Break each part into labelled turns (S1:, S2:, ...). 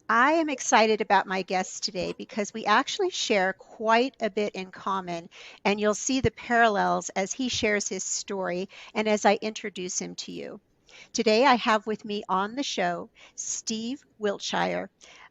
S1: I am excited about my guest today because we actually share quite a bit in common, and you'll see the parallels as he shares his story and as I introduce him to you. Today, I have with me on the show Steve Wiltshire.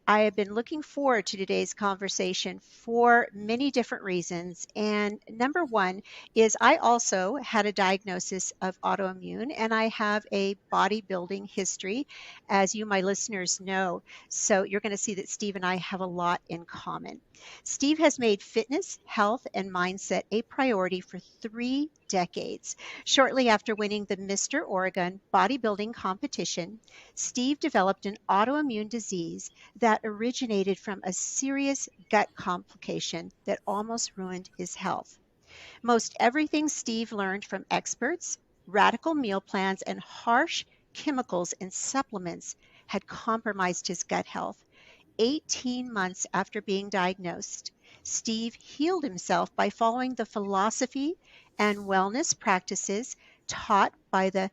S1: I have been looking forward to today's conversation for many different reasons. And number one is I also had a diagnosis of autoimmune and I have a bodybuilding history, as you, my listeners, know. So you're going to see that Steve and I have a lot in common. Steve has made fitness, health, and mindset a priority for 3 decades. Shortly after winning the Mr. Oregon bodybuilding competition, Steve developed an autoimmune disease that originated from a serious gut complication that almost ruined his health. Most everything Steve learned from experts, radical meal plans, and harsh chemicals and supplements had compromised his gut health. 18 months after being diagnosed, Steve healed himself by following the philosophy and wellness practices taught by the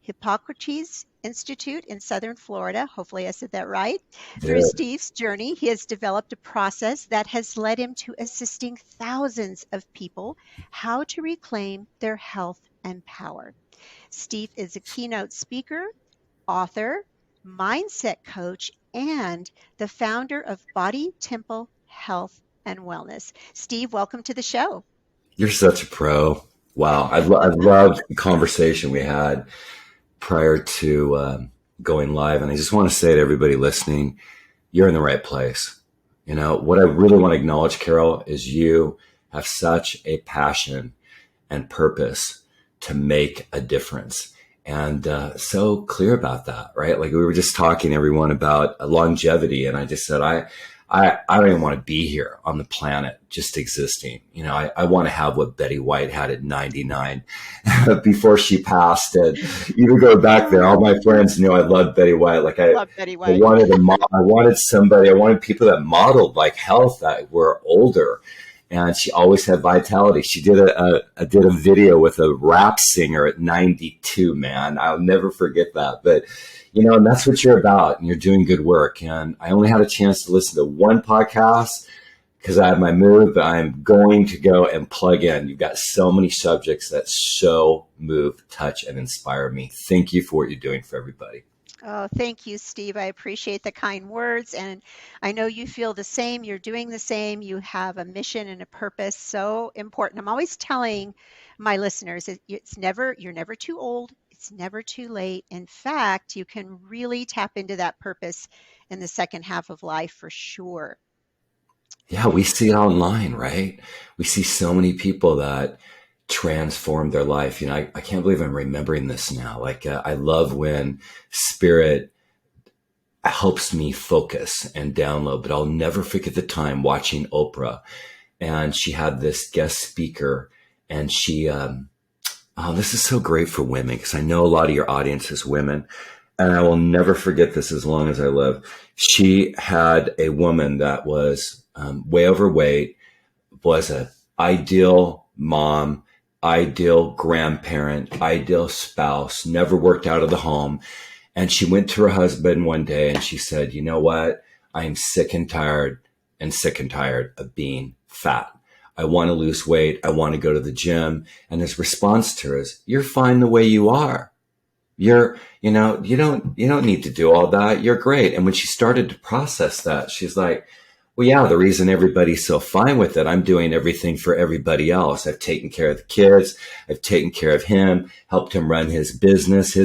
S1: Hippocrates Institute in Southern Florida. Hopefully, I said that right. Through
S2: Dude,
S1: Steve's journey, he has developed a process that has led him to assisting thousands of people how to reclaim their health and power. Steve is a keynote speaker, author, mindset coach, and the founder of Body Temple Health and Wellness. Steve, welcome to the show.
S2: you're such a pro. Wow. I loved the conversation we had prior to going live. And I just want to say to everybody listening, you're in the right place. You know, what I really want to acknowledge, Carol, is you have such a passion and purpose to make a difference. And so clear about that, right? Like we were just talking, everyone, about longevity. And I just said, I don't even want to be here on the planet just existing. You know, I want to have what Betty White had at 99 before she passed. And even go back there, all my friends knew I loved Betty White. Like
S1: Love Betty
S2: I
S1: White.
S2: wanted I wanted somebody, I wanted people that modeled like health that were older. And she always had vitality. She did did a video with a rap singer at 92, man. I'll never forget that. But, you know, and that's what you're about, and you're doing good work. And I only had a chance to listen to one podcast because I have my move, but I'm going to go and plug in. You've got so many subjects that so move, touch, and inspire me. Thank you for what you're doing for everybody.
S1: Oh, thank you, Steve. I appreciate the kind words. And I know you feel the same. You're doing the same. You have a mission and a purpose so important. I'm always telling my listeners you're never too old. It's never too late. In fact, you can really tap into that purpose in the second half of life for sure.
S2: Yeah, we see it online, right? We see so many people that transform their life. You know, I can't believe I'm remembering this now. Like, I love when spirit helps me focus and download, but I'll never forget the time watching Oprah, and she had this guest speaker, and oh, this is so great for women because I know a lot of your audience is women, and I will never forget this as long as I live. She had a woman that was way overweight, was an ideal mom, ideal grandparent, ideal spouse, never worked out of the home. And she went to her husband one day and she said, you know what? I am sick and tired of being fat. I want to lose weight. I want to go to the gym. And his response to her is, you're fine the way you are. You don't need to do all that. You're great. And when she started to process that, she's like, well, yeah, the reason everybody's so fine with it, I'm doing everything for everybody else. I've taken care of the kids. I've taken care of him, helped him run his business.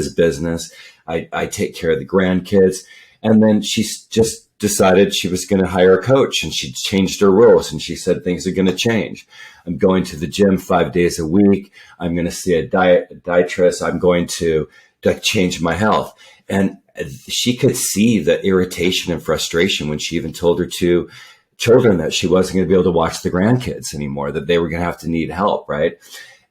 S2: I take care of the grandkids. And then she just decided she was going to hire a coach, and she changed her rules, and she said things are going to change. I'm going to the gym 5 days a week. I'm going to see a dietitian. I'm going to change my health. And she could see the irritation and frustration when she even told her two children that she wasn't going to be able to watch the grandkids anymore, that they were going to have to need help, right?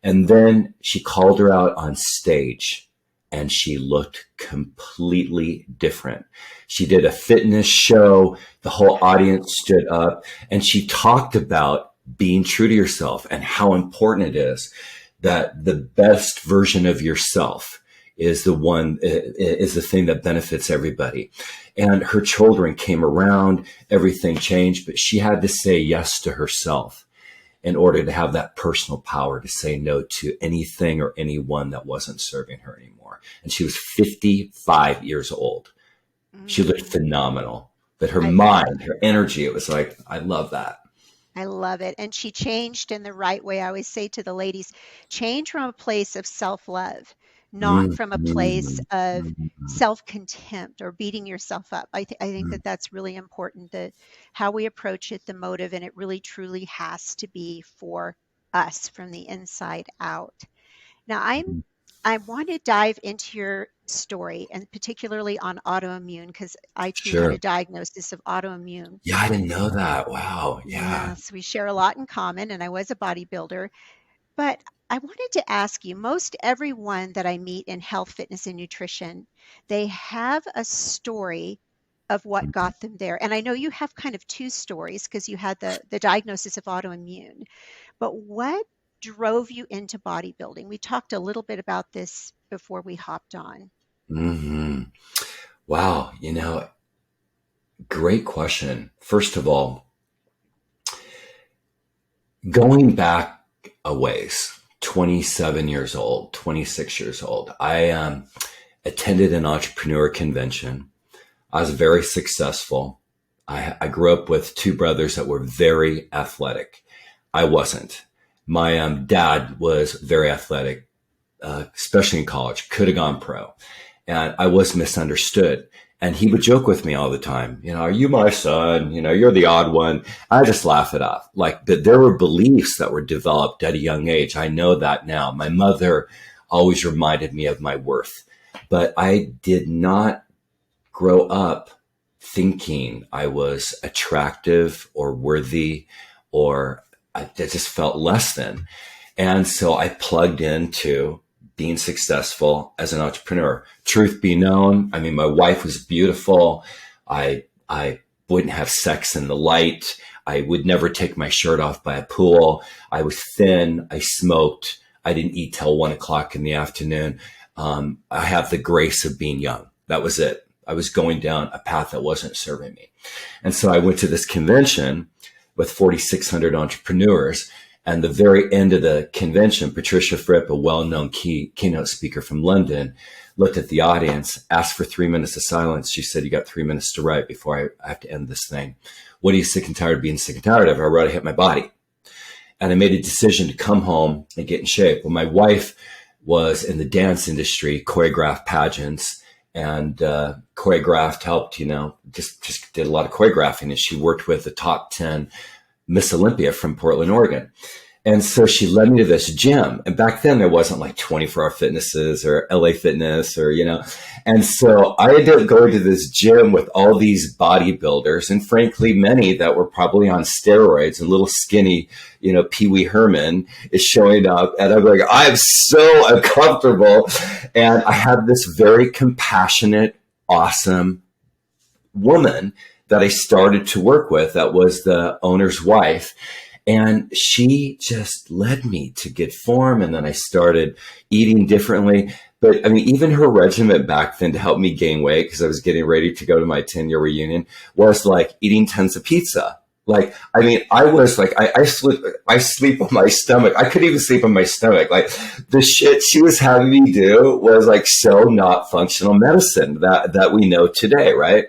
S2: And then she called her out on stage, and she looked completely different. She did a fitness show. The whole audience stood up, and she talked about being true to yourself and how important it is that the best version of yourself is the thing that benefits everybody. And her children came around, everything changed, but she had to say yes to herself in order to have that personal power to say no to anything or anyone that wasn't serving her anymore. And she was 55 years old. She looked phenomenal, but her
S1: I love
S2: mind, her energy, it was like, I love that.
S1: I love it. And she changed in the right way. I always say to the ladies, change from a place of self-love, not
S2: Mm,
S1: from a place
S2: mm,
S1: of
S2: mm,
S1: self-contempt or beating yourself up. I think
S2: mm,
S1: that that's really important, that how we approach it, the motive, and it really truly has to be for us from the inside out. Now,
S2: mm.
S1: I want to dive into your story and particularly on autoimmune because I too had a
S2: Sure.
S1: diagnosis of autoimmune.
S2: Yeah, I didn't know that. Wow. Yeah.
S1: Yes, we share a lot in common, and I was a bodybuilder. But I wanted to ask you, most everyone that I meet in health, fitness, and nutrition, they have a story of what got them there. And I know you have kind of two stories because you had the diagnosis of autoimmune. But what drove you into bodybuilding? We talked a little bit about this before we hopped on.
S2: Hmm. Wow. Great question. First of all, going back a ways, 27 years old, 26 years old, I attended an entrepreneur convention. I was very successful. I grew up with two brothers that were very athletic. I wasn't. My dad was very athletic, especially in college, could have gone pro. And I was misunderstood. And he would joke with me all the time, are you my son? You're the odd one. I just laugh it off. Like that there were beliefs that were developed at a young age. I know that now. My mother always reminded me of my worth, but I did not grow up thinking I was attractive or worthy, or I just felt less than. And so I plugged into being successful as an entrepreneur. Truth be known, I mean, my wife was beautiful. I wouldn't have sex in the light. I would never take my shirt off by a pool. I was thin. I smoked. I didn't eat till 1 o'clock in the afternoon. I have the grace of being young. That was it. I was going down a path that wasn't serving me. And so I went to this convention with 4,600 entrepreneurs. And the very end of the convention, Patricia Fripp, a well-known keynote speaker from London, looked at the audience, asked for 3 minutes of silence. She said, you got 3 minutes to write before I have to end this thing. What are you sick and tired of being sick and tired of? I wrote, I hit my body. And I made a decision to come home and get in shape. Well, my wife was in the dance industry, choreographed pageants, and choreographed, helped, just did a lot of choreographing. And she worked with the top 10 Miss Olympia from Portland, Oregon. And so she led me to this gym. And back then there wasn't like 24-hour fitnesses or LA Fitness or, And so I ended up going to this gym with all these bodybuilders, and frankly, many that were probably on steroids, and little skinny, Pee Wee Herman is showing up. And I'm like, I'm so uncomfortable. And I had this very compassionate, awesome woman that I started to work with, that was the owner's wife. And she just led me to good form. And then I started eating differently. But I mean, even her regimen back then to help me gain weight, because I was getting ready to go to my 10-year reunion, was like eating tons of pizza. Like, I mean, I was like, I sleep on my stomach. I couldn't even sleep on my stomach. Like the shit she was having me do was like so not functional medicine that we know today. Right.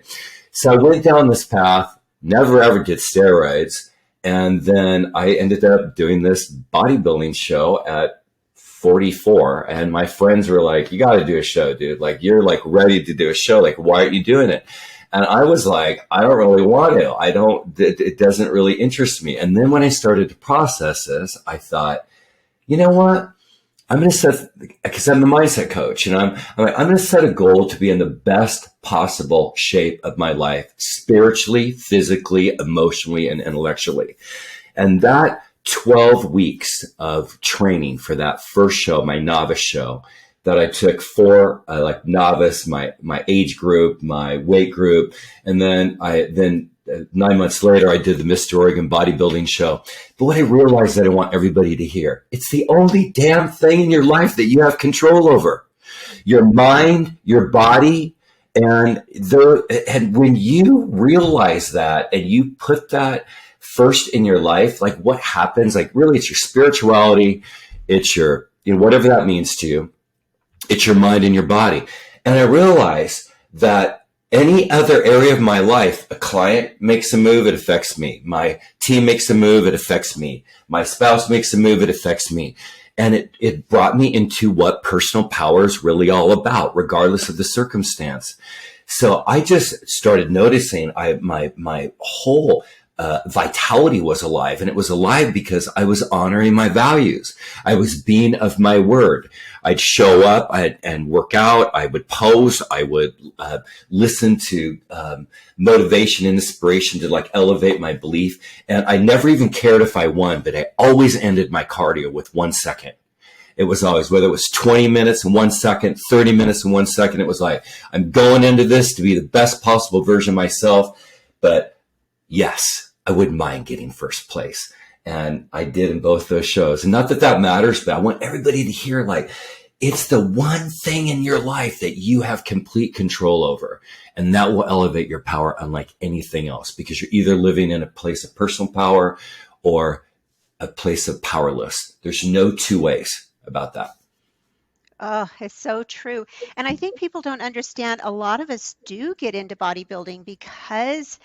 S2: So I went down this path, never ever did steroids. And then I ended up doing this bodybuilding show at 44. And my friends were like, you got to do a show, dude. Like, you're like ready to do a show. Like, why aren't you doing it? And I was like, I don't really want to. It doesn't really interest me. And then when I started to process this, I thought, you know what? I'm going to set, because I'm a mindset coach, I'm going to set a goal to be in the best possible shape of my life, spiritually, physically, emotionally, and intellectually. And that 12 weeks of training for that first show, my novice show, that I took for like novice, my age group, my weight group, and then 9 months later, I did the Mr. Oregon bodybuilding show. But what I realized that I want everybody to hear, it's the only damn thing in your life that you have control over. your mind, your body, and when you realize that and you put that first in your life, like what happens, like really it's your spirituality, it's your, whatever that means to you, it's your mind and your body. And I realize that any other area of my life, a client makes a move, it affects me. My team makes a move, it affects me. My spouse makes a move, it affects me. And it brought me into what personal power is really all about, regardless of the circumstance. So I just started noticing my whole vitality was alive, and it was alive because I was honoring my values. I was being of my word. I'd show up and work out. I would pose. I would listen to motivation and inspiration to like elevate my belief. And I never even cared if I won, but I always ended my cardio with 1 second. It was always, whether it was 20 minutes and 1 second, 30 minutes and 1 second, it was like, I'm going into this to be the best possible version of myself. But yes, I wouldn't mind getting first place. And I did in both those shows. And not that that matters, but I want everybody to hear, like, it's the one thing in your life that you have complete control over. And that will elevate your power unlike anything else, because you're either living in a place of personal power or a place of powerless. There's no two ways about that.
S1: Oh, it's so true. And I think people don't understand a lot of us do get into bodybuilding because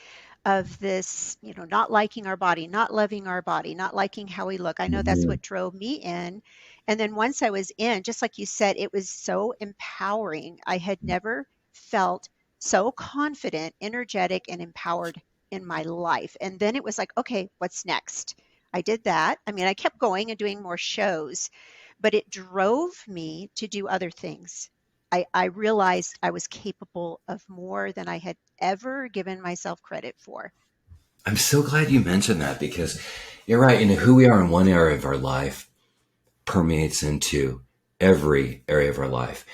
S1: of this, not liking our body, not loving our body, not liking how we look. I know that's
S2: Mhm.
S1: what drove me in. And then once I was in, just like you said, it was so empowering. I had never felt so confident, energetic, and empowered in my life. And then it was like, okay, what's next? I did that. I mean, I kept going and doing more shows, but it drove me to do other things. I realized I was capable of more than I had ever given myself credit for.
S2: I'm so glad you mentioned that, because you're right. Who we are in one area of our life permeates into every area of our life.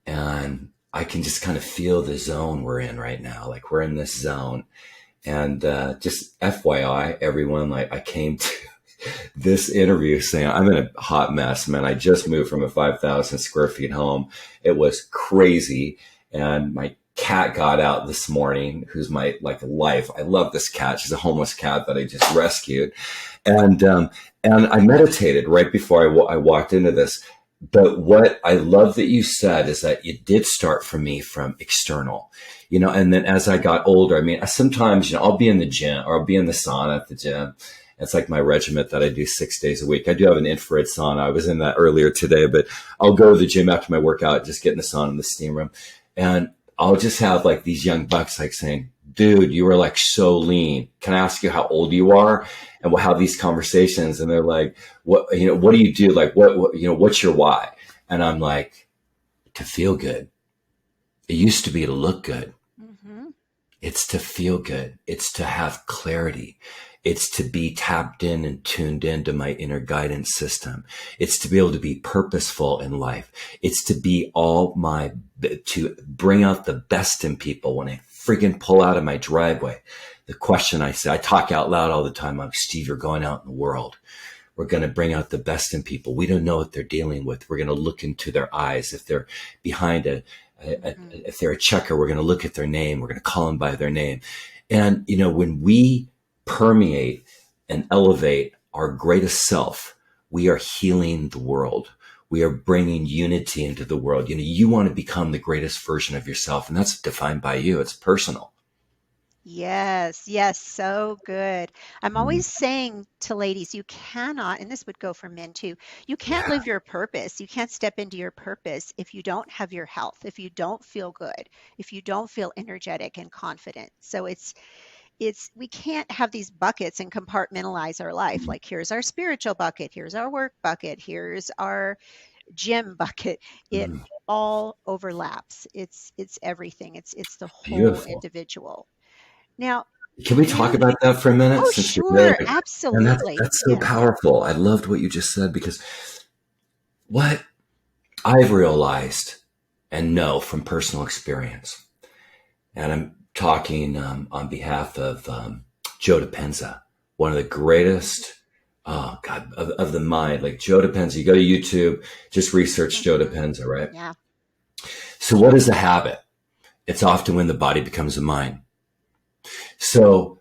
S2: And I can just kind of feel the zone we're in right now. Like we're in this zone. And just FYI, everyone, like I came to this interview saying I'm in a hot mess, man. I just moved from a 5,000 square feet home. It was crazy. And my cat got out this morning, who's my like life. I love this cat. She's a homeless cat that I just rescued. And, and I meditated right before I walked into this. But what I love that you said is that it did start for me from external, and then as I got older, I mean, sometimes, I'll be in the gym or I'll be in the sauna at the gym. It's like my regiment that I do 6 days a week. I do have an infrared sauna. I was in that earlier today, but I'll go to the gym after my workout, just get in the sauna in the steam room. And I'll just have like these young bucks like saying, dude, you were like so lean. Can I ask you how old you are? And we'll have these conversations. And they're like, what do you do? Like, what's your why? And I'm like, to feel good. It used to be to look good.
S1: Mm-hmm.
S2: It's to feel good. It's to have clarity. It's to be tapped in and tuned into my inner guidance system. It's to be able to be purposeful in life. It's to be to bring out the best in people. When I freaking pull out of my driveway, the question I say, I talk out loud all the time. I'm Steve, you're going out in the world. We're going to bring out the best in people. We don't know what they're dealing with. We're going to look into their eyes. If they're behind
S1: Mm-hmm.
S2: if they're a checker, we're going to look at their name. We're going to call them by their name. And, when we permeate and elevate our greatest self, we are healing the world. We are bringing unity into the world. You want to become the greatest version of yourself, and that's defined by you. It's personal.
S1: Yes, yes, so good. I'm
S2: Mm,
S1: always saying to ladies, you cannot, and this would go for men too, you can't
S2: yeah.
S1: live your purpose. You can't step into your purpose if you don't have your health, if you don't feel good, if you don't feel energetic and confident. So we can't have these buckets and compartmentalize our life.
S2: Mm,
S1: Like here's our spiritual bucket, here's our work bucket, here's our gym bucket. It
S2: mm.
S1: all overlaps. It's everything. It's the whole
S2: Beautiful.
S1: individual. Now,
S2: Can we talk about
S1: really,
S2: that for a minute
S1: oh
S2: since you're there?
S1: sure,
S2: And
S1: absolutely.
S2: that's so
S1: Yes.
S2: powerful. I loved what you just said, because what I've realized and know from personal experience, and I'm talking on behalf of Joe Dispenza, one of the greatest, oh God, of the mind. Like Joe Dispenza, you go to YouTube, just research Joe
S1: Hmm.
S2: Dispenza, right?
S1: Yeah.
S2: So what is a habit? It's often when the body becomes a mind. So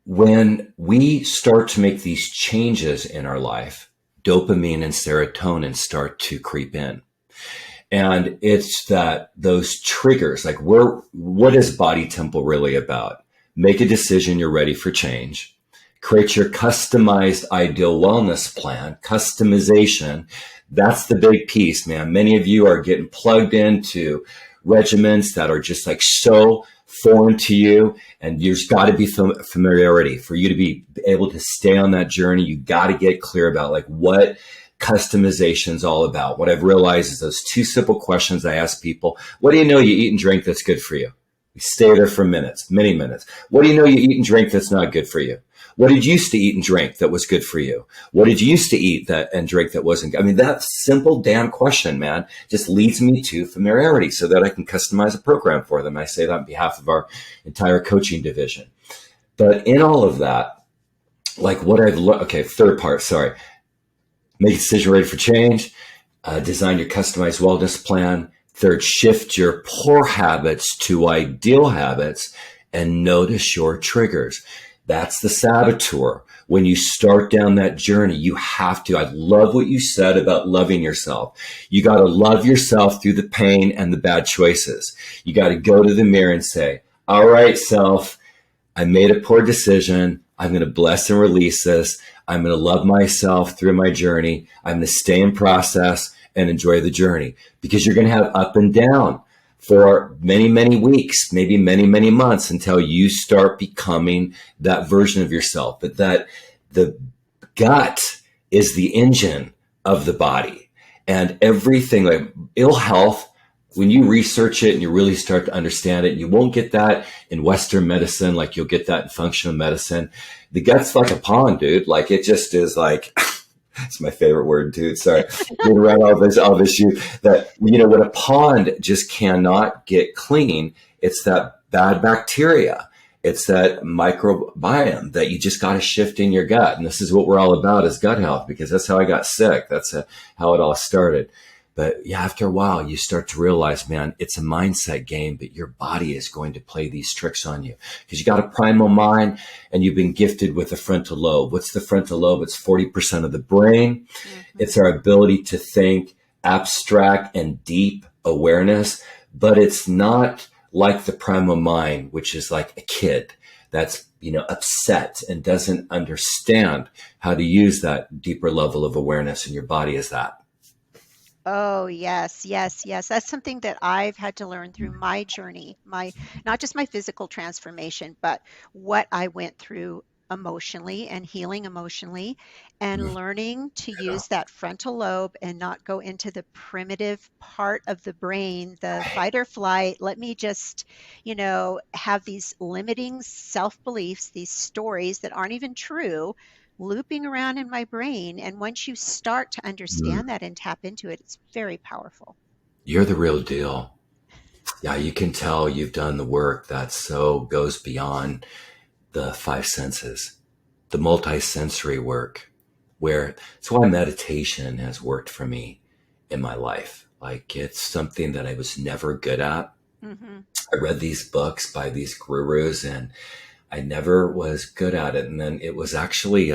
S2: when we start to make these changes in our life, dopamine and serotonin start to creep in. And it's that those triggers, like what is Body Temple really about? Make a decision you're ready for change. Create your customized ideal wellness plan. Customization, that's the big piece, man. Many of you are getting plugged into regimens that are just like so foreign to you, and there's got to be familiarity for you to be able to stay on that journey. You got to get clear about like what customization is all about. What I've realized is those two simple questions I ask people: what do you know you eat and drink that's good for you? We stay there for minutes, many minutes. What do you know you eat and drink that's not good for you? What did you used to eat and drink that was good for you? What did you used to eat that and drink that wasn't good? I mean, that simple damn question, man, just leads me to familiarity so that I can customize a program for them. I say that on behalf of our entire coaching division. But in all of that, like what I've learned, okay, third part, sorry. Make a decision ready for change, design your customized wellness plan. Third, shift your poor habits to ideal habits and notice your triggers. That's the saboteur. When you start down that journey, you have to. I love what you said about loving yourself. You got to love yourself through the pain and the bad choices. You got to go to the mirror and say, all right, self, I made a poor decision. I'm going to bless and release this. I'm going to love myself through my journey. I'm going to stay in process and enjoy the journey, because you're going to have up and down for many, many weeks, maybe many, many months, until you start becoming that version of yourself. But that the gut is the engine of the body, and everything like ill health, when you research it and you really start to understand it, you won't get that in Western medicine like you'll get that in functional medicine. The gut's like a pond, dude. Like it just is like, it's my favorite word, dude. Sorry. Being around all this that, you know, when a pond just cannot get clean, it's that bad bacteria. It's that microbiome that you just got to shift in your gut. And this is what we're all about, is gut health, because that's how I got sick. That's how it all started. But yeah, after a while, you start to realize, man, it's a mindset game, but your body is going to play these tricks on you, because you got a primal mind and you've been gifted with a frontal lobe. What's the frontal lobe? It's 40% of the brain. Mm-hmm. It's our ability to think abstract and deep awareness, but it's not like the primal mind, which is like a kid that's, you know, upset and doesn't understand how to use that deeper level of awareness, and your body is that.
S1: Oh, yes, yes, yes. That's something that I've had to learn through my journey, not just my physical transformation, but what I went through emotionally and healing emotionally, and learning to use that frontal lobe and not go into the primitive part of the brain, the fight or flight. Let me just, have these limiting self-beliefs, these stories that aren't even true, looping around in my brain. And once you start to understand that and tap into it, it's very powerful.
S2: You're the real deal. Yeah, you can tell you've done the work that so goes beyond the five senses, the multi-sensory work, where it's why meditation has worked for me in my life. Like, it's something that I was never good at. Mm-hmm. I read these books by these gurus and I never was good at it. And then it was actually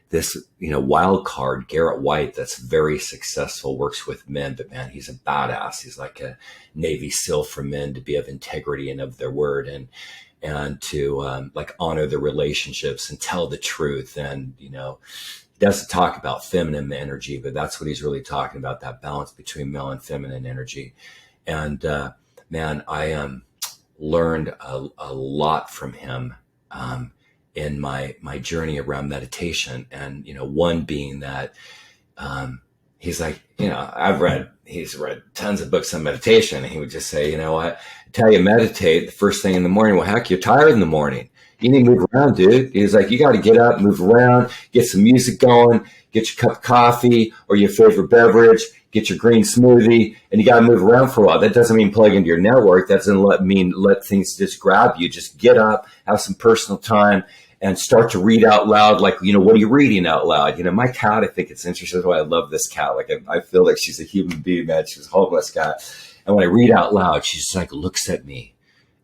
S2: this, wild card, Garrett White, that's very successful, works with men, but man, he's a badass. He's like a Navy SEAL for men, to be of integrity and of their word, and to honor the relationships and tell the truth. And, he doesn't talk about feminine energy, but that's what he's really talking about, that balance between male and feminine energy. And man, I learned a lot from him in my journey around meditation. And, one being that he's like, he's read tons of books on meditation. And he would just say, I tell you, meditate the first thing in the morning. Well, heck, you're tired in the morning. You need to move around, dude. He's like, you got to get up, move around, get some music going, get your cup of coffee or your favorite beverage, get your green smoothie, and you got to move around for a while. That doesn't mean plug into your network. That doesn't mean let things just grab you. Just get up, have some personal time, and start to read out loud. Like, what are you reading out loud? My cat, I think it's interesting. That's why I love this cat. Like, I feel like she's a human being, man. She's a homeless cat. And when I read out loud, she just like looks at me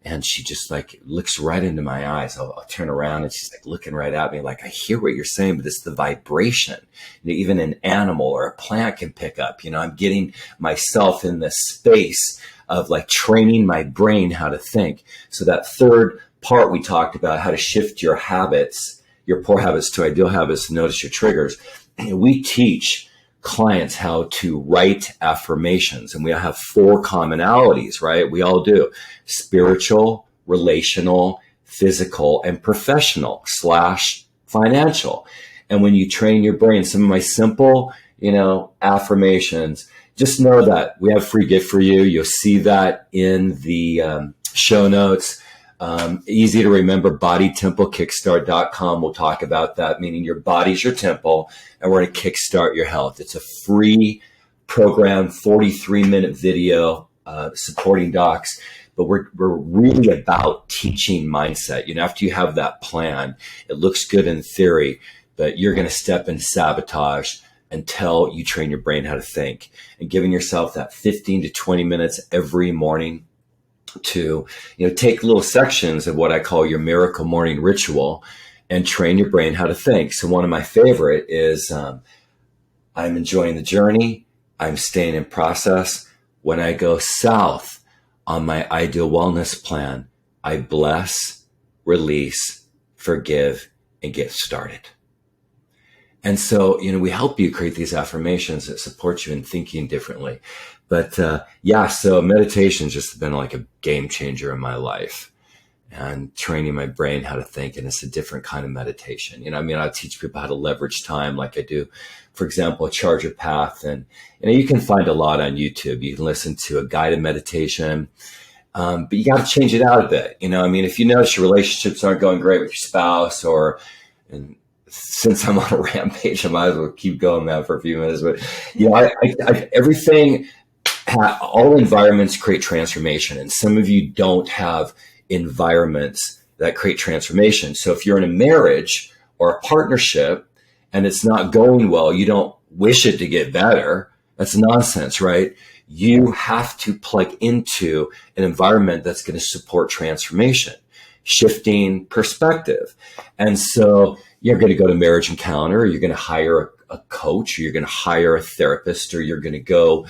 S2: and she just like looks right into my eyes. I'll turn around and she's like looking right at me. Like, I hear what you're saying, but it's the vibration. Even an animal or a plant can pick up. I'm getting myself in this space of like training my brain how to think. So that third part we talked about, how to shift your habits, your poor habits to ideal habits, notice your triggers. And we teach clients how to write affirmations, and we have 4 commonalities, right? We all do: spiritual, relational, physical, and professional / financial. And when you train your brain, some of my simple, affirmations, just know that we have a free gift for you. You'll see that in the show notes. Easy to remember, bodytemplekickstart.com. We'll talk about that, meaning your body's your temple, and we're going to kickstart your health. It's a free program, 43-minute video supporting docs, but we're really about teaching mindset. After you have that plan, it looks good in theory, but you're going to step into sabotage until you train your brain how to think, and giving yourself that 15 to 20 minutes every morning to take little sections of what I call your miracle morning ritual and train your brain how to think. So one of my favorite is I'm enjoying the journey, I'm staying in process. When I go south on my ideal wellness plan, I bless, release, forgive, and get started. And so, we help you create these affirmations that support you in thinking differently. But so meditation's just been like a game changer in my life, and training my brain how to think. And it's a different kind of meditation. I teach people how to leverage time, like I do, for example, a charger path. And, you can find a lot on YouTube. You can listen to a guided meditation. But you got to change it out a bit. If you notice your relationships aren't going great with your spouse, and since I'm on a rampage, I might as well keep going that for a few minutes. But everything, all environments create transformation, and some of you don't have environments that create transformation. So if you're in a marriage or a partnership and it's not going well, you don't wish it to get better. That's nonsense, right? You have to plug into an environment that's going to support transformation, shifting perspective. And so you're going to go to Marriage Encounter, or you're going to hire a coach, or you're going to hire a therapist, or you're going to go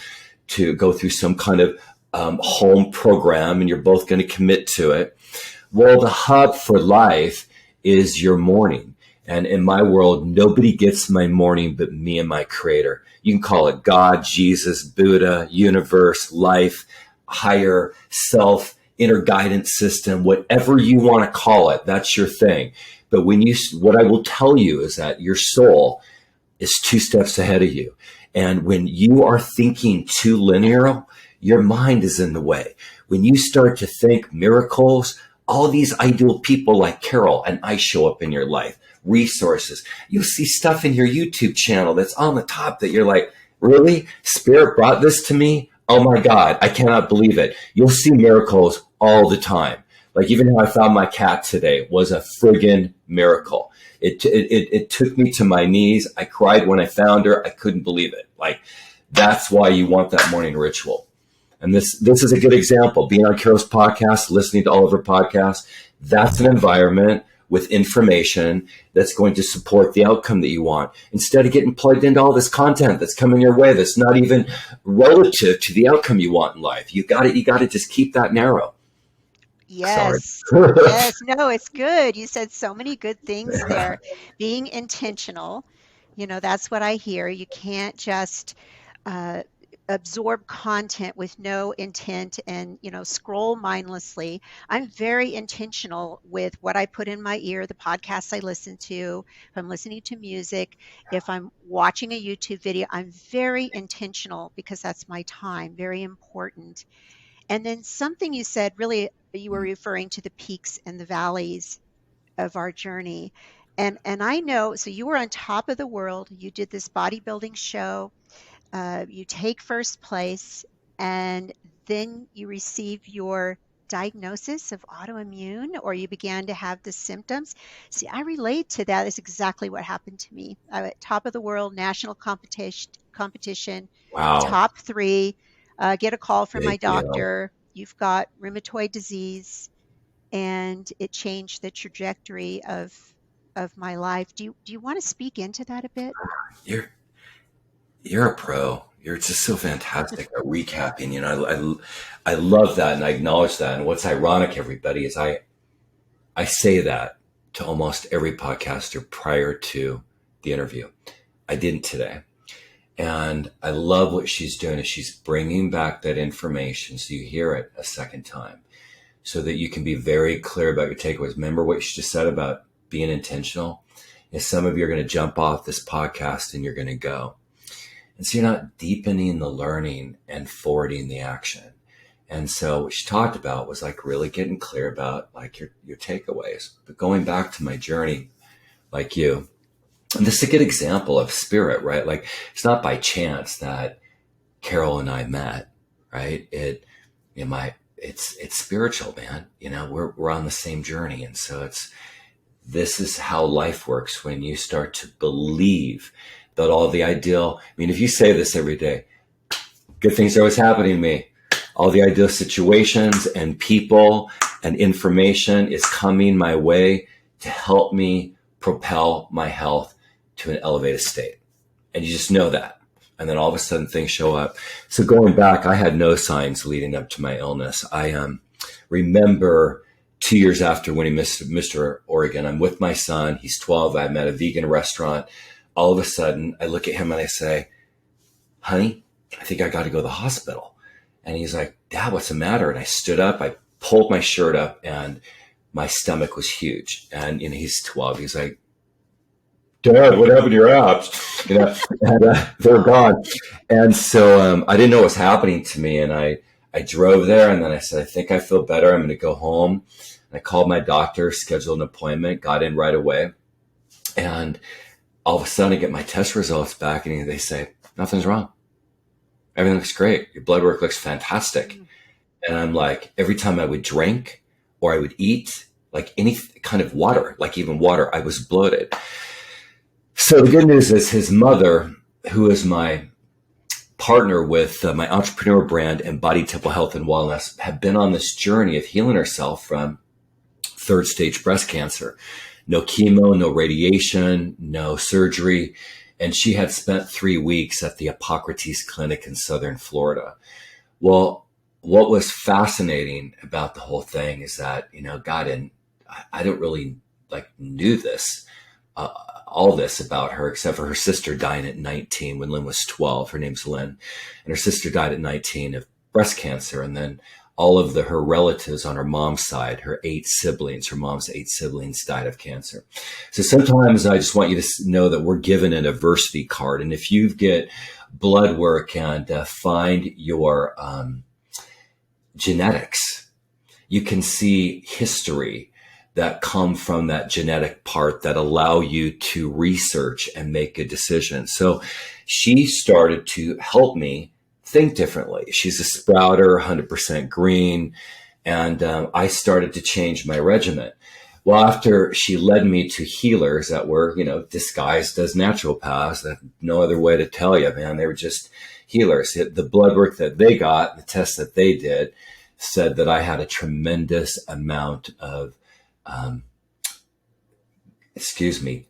S2: through some kind of home program, and you're both going to commit to it. Well, the hub for life is your morning. And in my world, nobody gets my morning but me and my creator. You can call it God, Jesus, Buddha, universe, life, higher self, inner guidance system, whatever you want to call it, that's your thing. But what I will tell you is that your soul is 2 steps ahead of you. And when you are thinking too linear, your mind is in the way. When you start to think miracles, all these ideal people like Carol and I show up in your life, resources. You'll see stuff in your YouTube channel that's on the top that you're like, really? Spirit brought this to me? Oh my God, I cannot believe it. You'll see miracles all the time. Like even how I found my cat today was a friggin' miracle. It took me to my knees. I cried when I found her. I couldn't believe it. Like, that's why you want that morning ritual. And this is a good example. Being on Carol's podcast, listening to all of her podcasts, that's an environment with information that's going to support the outcome that you want, instead of getting plugged into all this content that's coming your way that's not even relative to the outcome you want in life. You got to just keep that narrow. Sorry.
S1: Yes. Yes. No, it's good. You said so many good things there. Being intentional, that's what I hear. You can't just uh, absorb content with no intent and, scroll mindlessly. I'm very intentional with what I put in my ear, the podcasts I listen to. If I'm listening to music, if I'm watching a YouTube video, I'm very intentional because that's my time, very important. And then something you said, really, you were referring to the peaks and the valleys of our journey. And I know, so you were on top of the world. You did this bodybuilding show. You take first place, and then you receive your diagnosis of autoimmune, or you began to have the symptoms. See, I relate to that. It's exactly what happened to me. I at top of the world, national competition,
S2: Wow.
S1: top 3. get a call from my
S2: Big deal.
S1: doctor. You've got rheumatoid disease, and it changed the trajectory of my life. Do you want to speak into that a bit?
S2: You're you're a pro. You're just so fantastic at recapping. I love that and I acknowledge that. And what's ironic, everybody, is I say that to almost every podcaster prior to the interview. I didn't today. And I love what she's doing is she's bringing back that information so you hear it a second time so that you can be very clear about your takeaways. Remember what she just said about being intentional? Is some of you are going to jump off this podcast and you're going to go. And so you're not deepening the learning and forwarding the action. And so what she talked about was like really getting clear about like your takeaways. But going back to my journey, like you, and this is a good example of spirit, right? Like it's not by chance that Carol and I met, right? It's spiritual, man. We're on the same journey. And so this is how life works when you start to believe that all the ideal, I mean, if you say this every day, good things are always happening to me. All the ideal situations and people and information is coming my way to help me propel my health to an elevated state. And you just know that. And then all of a sudden things show up. So going back, I had no signs leading up to my illness. I remember 2 years after winning Mr. Oregon, I'm with my son. He's 12. I'm at a vegan restaurant. All of a sudden I look at him and I say, honey, I think I got to go to the hospital. And he's like, Dad, what's the matter? And I stood up, I pulled my shirt up and my stomach was huge. And he's 12. He's like, Dad, what happened to your abs? And they're gone. And so I didn't know what was happening to me. And I drove there and then I said, I think I feel better. I'm going to go home. And I called my doctor, scheduled an appointment, got in right away. And all of a sudden I get my test results back and they say, nothing's wrong. Everything looks great. Your blood work looks fantastic. And I'm like, every time I would drink or I would eat, like any kind of water, like even water, I was bloated. So the good news is his mother, who is my partner with my entrepreneur brand and Body Temple Health and Wellness, had been on this journey of healing herself from third stage breast cancer. No chemo, no radiation, no surgery. And she had spent 3 weeks at the Hypocrites Clinic in Southern Florida. Well, what was fascinating about the whole thing is that, God, and I don't really knew this, all this about her, except for her sister dying at 19 when Lynn was 12. Her name's Lynn. And her sister died at 19 of breast cancer. And then all of her relatives on her mom's side, her mom's 8 siblings died of cancer. So sometimes I just want you to know that we're given an adversity card. And if you get blood work and find your genetics, you can see history that come from that genetic part that allow you to research and make a decision. So she started to help me think differently. She's a sprouter, 100% green. And I started to change my regimen. Well, after she led me to healers that were, disguised as naturopaths, no other way to tell you, man, they were just healers. The blood work that they got, the tests that they did, said that I had a tremendous amount of, excuse me,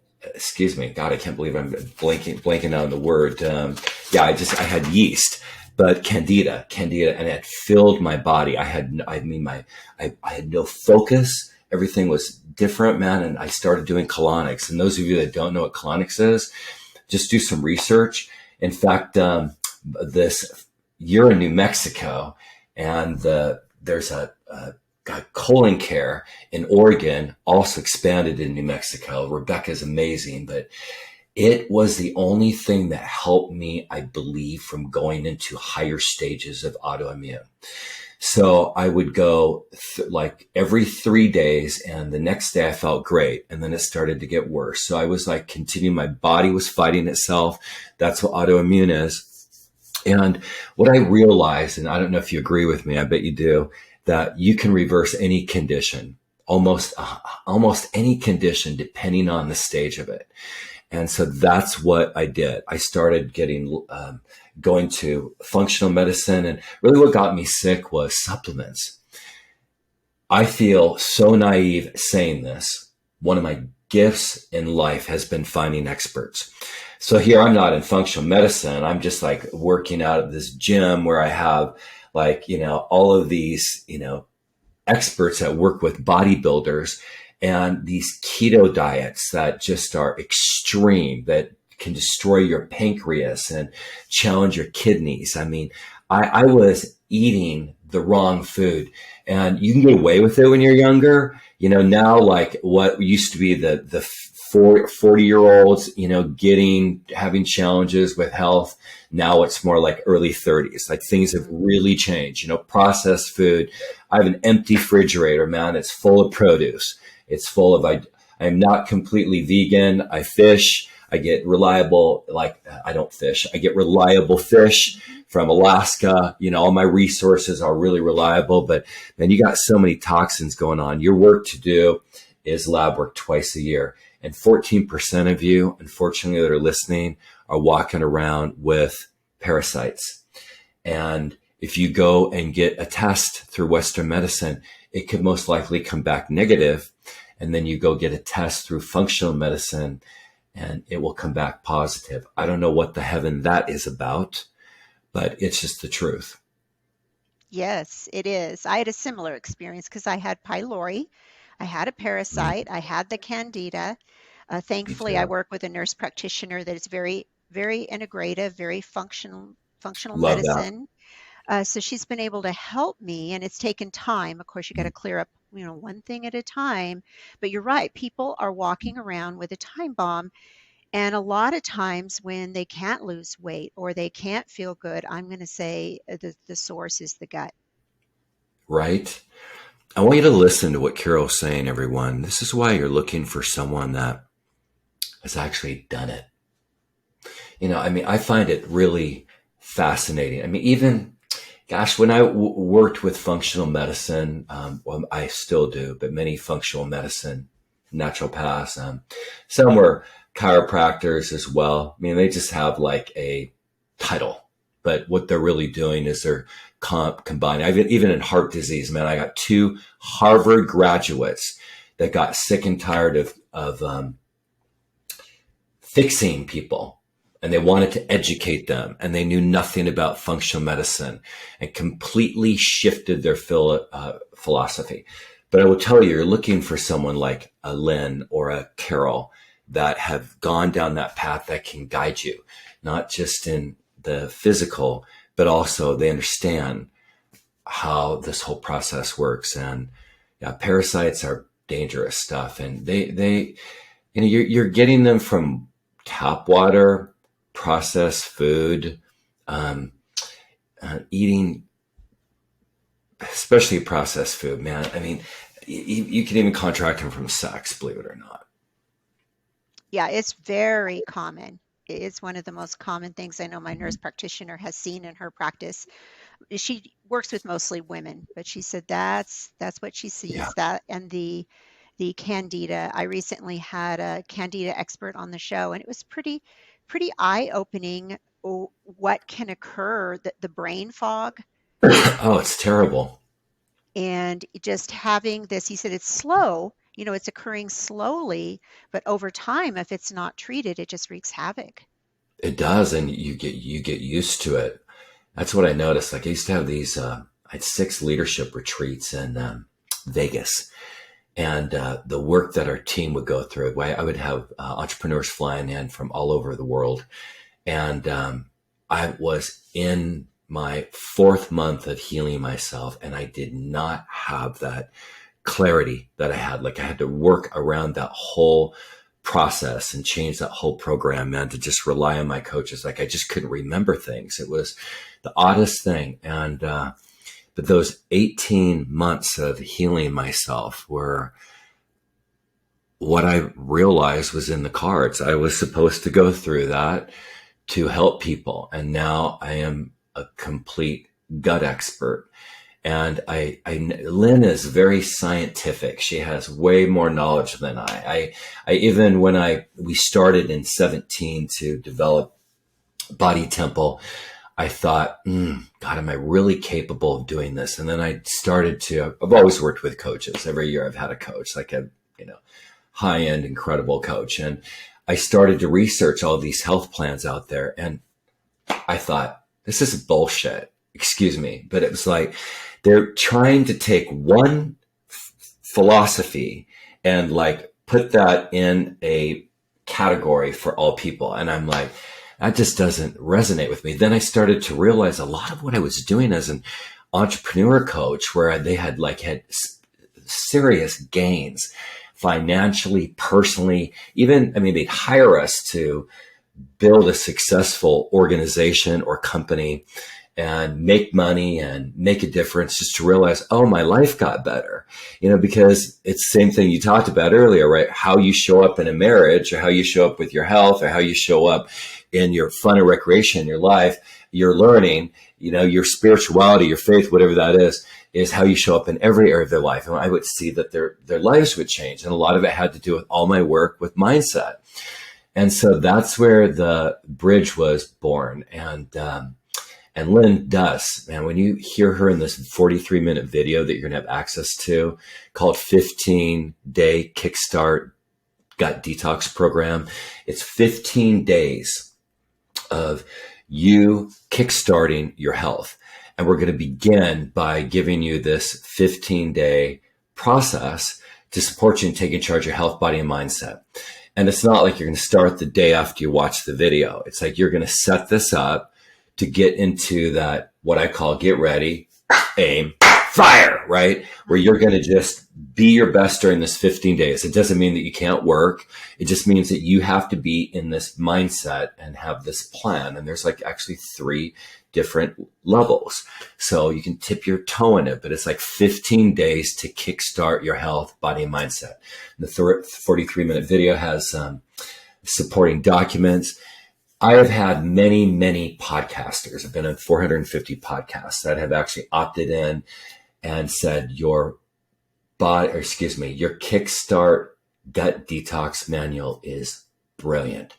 S2: God, I can't believe I'm blanking on the word. I had yeast. But candida, and it had filled my body. I had no focus. Everything was different, man. And I started doing colonics. And those of you that don't know what colonics is, just do some research. In fact, you're in New Mexico, and there's a colon care in Oregon, also expanded in New Mexico. Rebecca's amazing, but it was the only thing that helped me, I believe, from going into higher stages of autoimmune. So I would go every 3 days, and the next day I felt great. And then it started to get worse. So I was continuing, my body was fighting itself. That's what autoimmune is. And what I realized, and I don't know if you agree with me, I bet you do, that you can reverse any condition, almost any condition, depending on the stage of it. And so that's what I did. I started getting going to functional medicine. And really what got me sick was supplements. I feel so naive saying this. One of my gifts in life has been finding experts. So here I'm not in functional medicine. I'm just like working out at this gym where I have like, all of these, experts that work with bodybuilders and these keto diets that just are extreme, that can destroy your pancreas and challenge your kidneys. I mean, I was eating the wrong food, and you can get away with it when you're younger. Now like what used to be the 40-year-olds, having challenges with health. Now it's more like early 30s. Like things have really changed, processed food. I have an empty refrigerator, man. It's full of produce. It's full of, I am not completely vegan. I fish. I get reliable, I don't fish. I get reliable fish from Alaska. All my resources are really reliable, but man, you got so many toxins going on. Your work to do is lab work twice a year. And 14% of you, unfortunately, that are listening are walking around with parasites. And if you go and get a test through Western medicine, it could most likely come back negative. And then you go get a test through functional medicine and it will come back positive. I don't know what the heaven that is about, but it's just the truth.
S1: Yes, it is. I had a similar experience because I had pylori, I had a parasite, I had the candida.
S2: Me
S1: Thankfully, I
S2: too.
S1: work with a nurse practitioner that is very, very integrative, very functional
S2: Love that.
S1: medicine. So she's been able to help me, and it's taken time. Of course, you got to clear up, one thing at a time. But you're right, people are walking around with a time bomb, and a lot of times when they can't lose weight or they can't feel good, I'm going to say the source is the gut.
S2: Right? I want you to listen to what Carol's saying, everyone. This is why you're looking for someone that has actually done it. I find it really fascinating. Even, gosh, when I worked with functional medicine, well, I still do, but many functional medicine naturopaths, some were chiropractors as well. They just have like a title, but what they're really doing is they're combining. Even in heart disease, man, I got two Harvard graduates that got sick and tired of fixing people, and they wanted to educate them, and they knew nothing about functional medicine, and completely shifted their philosophy. But I will tell you, you're looking for someone like a Lynn or a Carol that have gone down that path that can guide you, not just in the physical, but also they understand how this whole process works. And yeah, parasites are dangerous stuff, and they you're getting them from tap water, processed food, eating, especially processed food, man. You can even contract them from sex, believe it or not.
S1: Yeah, it's very common. It's one of the most common things I know my nurse practitioner has seen in her practice. She works with mostly women, but she said that's what she
S2: Yeah.
S1: sees, that and the candida. I recently had a candida expert on the show, and it was pretty eye-opening what can occur, the brain fog,
S2: Oh, it's terrible.
S1: and just having this. He said it's slow, it's occurring slowly, but over time, if it's not treated, it just wreaks havoc.
S2: It does, and you get used to it. That's what I noticed. Like I used to have these. I had 6 leadership retreats in Vegas, and the work that our team would go through. I would have entrepreneurs flying in from all over the world, and I was in my 4th month of healing myself, and I did not have that clarity that I had. Like I had to work around that whole process and change that whole program, man, to just rely on my coaches. Like I just couldn't remember things. It was the oddest thing. And but those 18 months of healing myself were what I realized was in the cards. I was supposed to go through that to help people. And now I am a complete gut expert. And Lynn is very scientific. She has way more knowledge than I even when we started in 17 to develop Body Temple, I thought, God, am I really capable of doing this? And then I started to, I've always worked with coaches. Every year I've had a coach, like a, high-end, incredible coach. And I started to research all these health plans out there. And I thought, this is bullshit. Excuse me. But it was like, they're trying to take one philosophy and like put that in a category for all people. And I'm like, that just doesn't resonate with me. Then I started to realize a lot of what I was doing as an entrepreneur coach, where they had serious gains financially, personally, even, they'd hire us to build a successful organization or company and make money and make a difference, just to realize, oh, my life got better, because it's the same thing you talked about earlier, right? How you show up in a marriage, or how you show up with your health, or how you show up in your fun and recreation in your life, your learning, your spirituality, your faith, whatever that is how you show up in every area of their life. And I would see that their lives would change. And a lot of it had to do with all my work with mindset. And so that's where the bridge was born. And Lynn does, man, when you hear her in this 43-minute video that you're going to have access to, called 15-Day Kickstart Gut Detox Program, it's 15 days of you kickstarting your health. And we're going to begin by giving you this 15-day process to support you in taking charge of your health, body, and mindset. And it's not like you're going to start the day after you watch the video. It's like you're going to set this up to get into that, what I call get ready, aim, fire, right? Where you're going to just be your best during this 15 days. It doesn't mean that you can't work. It just means that you have to be in this mindset and have this plan. And there's actually 3 different levels. So you can tip your toe in it, but it's 15 days to kickstart your health, body, and mindset. The 43-minute video has supporting documents. I have had many, many podcasters. I've been on 450 podcasts that have actually opted in and said your Kickstart Gut Detox Manual is brilliant.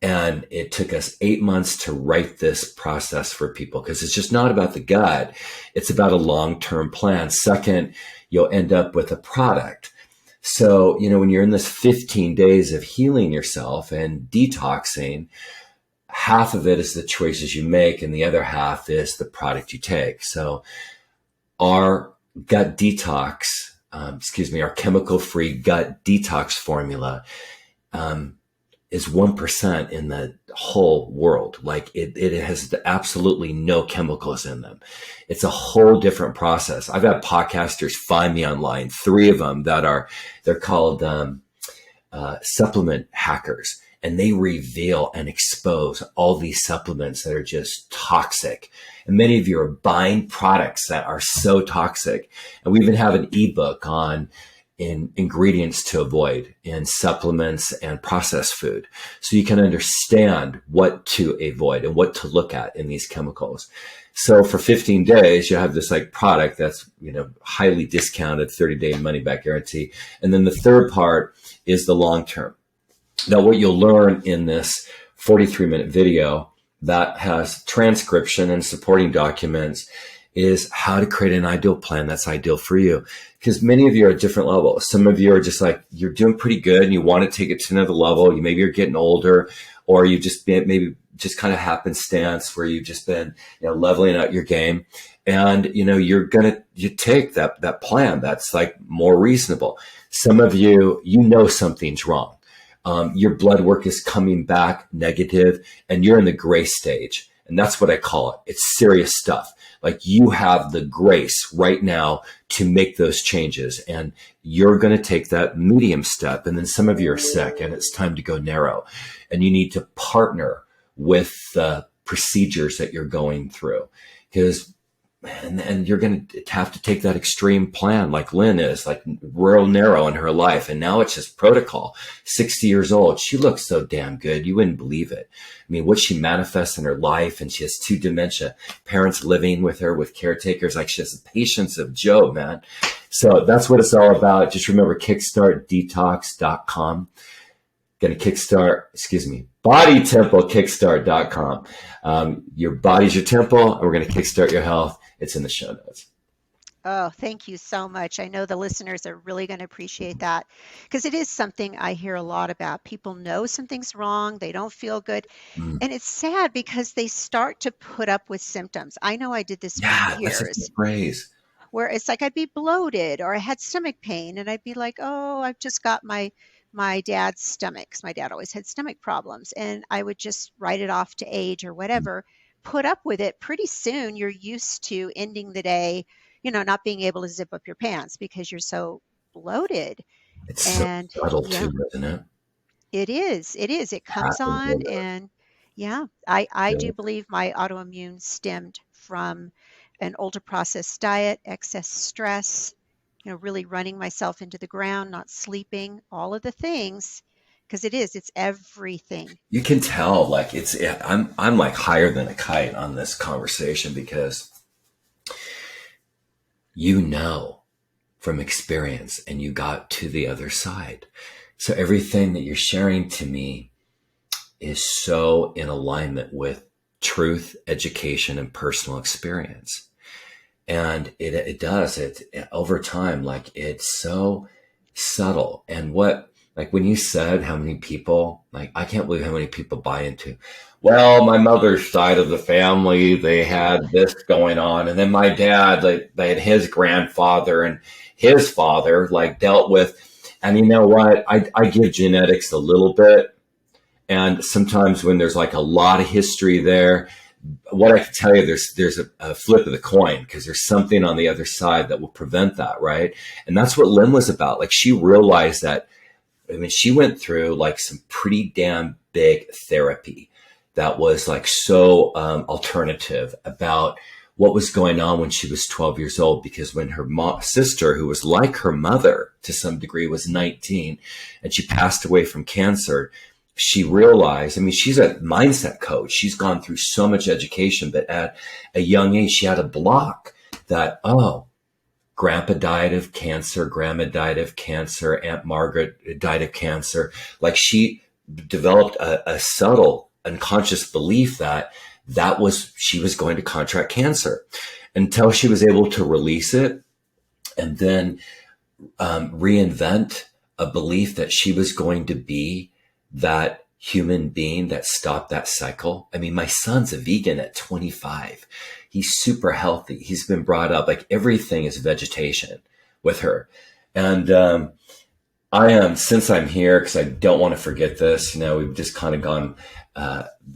S2: And it took us 8 months to write this process for people, because it's just not about the gut. It's about a long-term plan. Second, you'll end up with a product. So, when you're in this 15 days of healing yourself and detoxing, half of it is the choices you make, and the other half is the product you take. So our gut detox, our chemical-free gut detox formula, is 1% in the whole world. It has absolutely no chemicals in them. It's a whole different process. I've had podcasters find me online, 3 of them they're called supplement hackers. And they reveal and expose all these supplements that are just toxic. And many of you are buying products that are so toxic. And we even have an ebook on ingredients to avoid in supplements and processed food. So you can understand what to avoid and what to look at in these chemicals. So for 15 days, you have this product that's, highly discounted, 30-day money back guarantee. And then the third part is the long term. Now, what you'll learn in this 43-minute video that has transcription and supporting documents is how to create an ideal plan that's ideal for you. Because many of you are at different levels. Some of you are just you're doing pretty good and you want to take it to another level. Maybe you're getting older, or you've just been maybe just kind of happenstance where you've just been leveling out your game. And, you take that plan that's more reasonable. Some of you, something's wrong. Your blood work is coming back negative and you're in the gray stage. And that's what I call it. It's serious stuff. You have the grace right now to make those changes, and you're going to take that medium step. And then some of you are sick and it's time to go narrow, and you need to partner with the procedures that you're going through, because and you're going to have to take that extreme plan like Lynn is, real narrow in her life. And now it's just protocol. 60 years old. She looks so damn good. You wouldn't believe it. What she manifests in her life, and she has 2 dementia parents living with her with caretakers. She has the patience of Job, man. So that's what it's all about. Just remember, kickstartdetox.com. going to bodytemplekickstart.com. Your body's your temple, and we're going to kickstart your health. It's in the show notes.
S1: Oh, thank you so much. I know the listeners are really going to appreciate that because it is something I hear a lot about. People know something's wrong, they don't feel good.
S2: Mm.
S1: And it's sad because they start to put up with symptoms. I know I did this for
S2: Yeah, that's a
S1: years
S2: good phrase.
S1: where it's like I'd be bloated or I had stomach pain and I'd be like, "Oh, I've just got my dad's stomach." 'Cause my dad always had stomach problems, and I would just write it off to age or whatever. Put up with it. Pretty soon you're used to ending the day, not being able to zip up your pants because you're so bloated.
S2: It's so
S1: And
S2: subtle
S1: yeah,
S2: too, isn't it?
S1: it is. It is. It comes on,
S2: Passive.
S1: and yeah, I
S2: Yeah.
S1: do believe my autoimmune stemmed from an ultra processed diet, excess stress, really running myself into the ground, not sleeping, all of the things, because it's everything.
S2: You can tell, like I'm like higher than a kite on this conversation because you know from experience and you got to the other side. So everything that you're sharing to me is so in alignment with truth, education, and personal experience. And it does it over time. Like it's so subtle. And like when you said how many people, like, I can't believe how many people buy into, well, my mother's side of the family, they had this going on. And then my dad, like they had his grandfather and his father like dealt with, and you know what? I give genetics a little bit. And sometimes when there's like a lot of history there, what I can tell you, there's a flip of the coin because there's something on the other side that will prevent that, right? And that's what Lynn was about. Like she realized that, I mean, she went through like some pretty damn big therapy that was like so alternative about what was going on when she was 12 years old. Because when her sister, who was like her mother to some degree, was 19 and she passed away from cancer, she realized, I mean, she's a mindset coach. She's gone through so much education, but at a young age, she had a block that, oh, grandpa died of cancer, grandma died of cancer, Aunt Margaret died of cancer. Like she developed a subtle unconscious belief that she was going to contract cancer until she was able to release it and then reinvent a belief that she was going to be that human being that stopped that cycle. I mean, my son's a vegan at 25. He's super healthy. He's been brought up like everything is vegetation with her. And I am, since I'm here, because I don't want to forget this, we've just kind of gone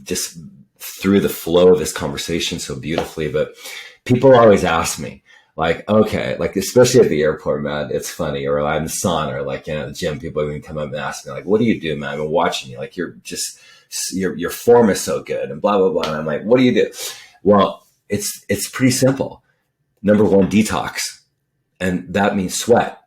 S2: just through the flow of this conversation so beautifully. But people always ask me, like, okay, like, especially at the airport, man, it's funny, or I'm the sauna, or like, at the gym, people even come up and ask me, like, what do you do, man? I've been watching you. Like, you're just, your form is so good and blah, blah, blah. And I'm like, what do you do? Well, it's pretty simple. Number one, detox. And that means sweat.